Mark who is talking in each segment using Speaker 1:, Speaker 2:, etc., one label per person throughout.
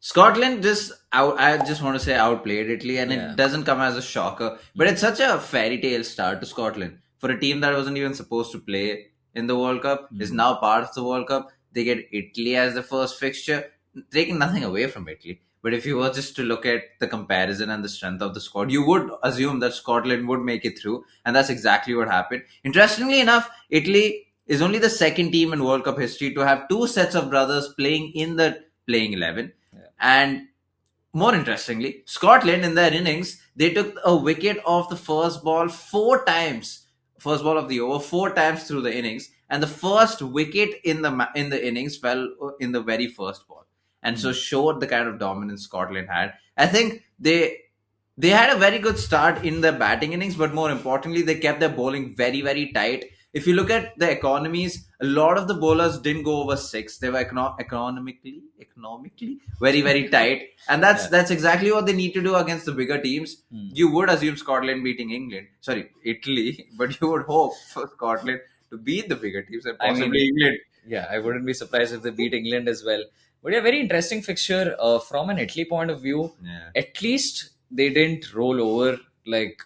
Speaker 1: Scotland I just want to say outplayed Italy, and
Speaker 2: Yeah.
Speaker 1: it doesn't come as a shocker. But it's such a fairy tale start to Scotland for a team that wasn't even supposed to play in the World Cup is
Speaker 2: Mm.
Speaker 1: now part of the World Cup. They get Italy as the first fixture, taking nothing away from Italy. But if you were just to look at the comparison and the strength of the squad, you would assume that Scotland would make it through, and that's exactly what happened. Interestingly enough, Italy is only the second team in World Cup history to have two sets of brothers playing in the playing 11.
Speaker 2: Yeah.
Speaker 1: And more interestingly, Scotland in their innings, they took a wicket off the first ball four times, first ball of the over, four times through the innings, and the first wicket in the innings fell in the very first ball, and so
Speaker 2: Mm.
Speaker 1: showed the kind of dominance Scotland had. I think they had a very good start in their batting innings, but more importantly, they kept their bowling very, very tight. If you look at the economies, a lot of the bowlers didn't go over six. They were economically very, very tight, and
Speaker 2: Yeah.
Speaker 1: that's exactly what they need to do against the bigger teams.
Speaker 2: Mm.
Speaker 1: You would assume Scotland beating England, sorry, Italy, but you would hope for Scotland to beat the bigger teams and
Speaker 2: I
Speaker 1: possibly
Speaker 2: mean,
Speaker 1: England.
Speaker 2: yeah, I wouldn't be surprised if they beat England as well. But yeah, very interesting fixture from an Italy point of view.
Speaker 1: Yeah,
Speaker 2: At least they didn't roll over like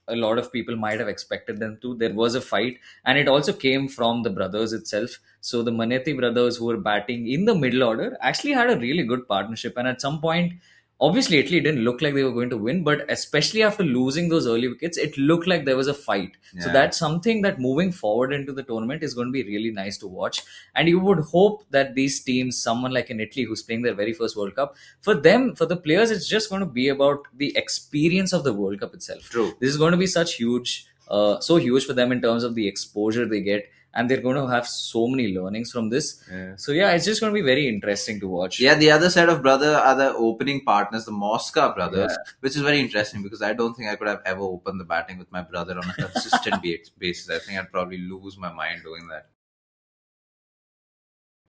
Speaker 2: a lot of people might have expected them to. There was a fight, and it also came from the brothers itself. So the Manetti brothers, who were batting in the middle order, actually had a really good partnership. And at some point, obviously, Italy didn't look like they were going to win, but especially after losing those early wickets, it looked like there was a fight. So
Speaker 1: yeah.
Speaker 2: that's something that moving forward into the tournament is going to be really nice to watch. And you would hope that these teams, someone like in Italy who's playing their very first World Cup, for them, for the players, it's just going to be about the experience of the World Cup itself.
Speaker 1: True.
Speaker 2: This is going to be so huge for them in terms of the exposure they get, and they're going to have so many learnings from this.
Speaker 1: Yeah.
Speaker 2: So yeah, it's just going to be very interesting to watch.
Speaker 1: Yeah, the other set of brother are the opening partners, the Mosca
Speaker 2: Yeah.
Speaker 1: brothers, which is very interesting because I don't think I could have ever opened the batting with my brother on a consistent basis. I think I'd probably lose my mind doing that.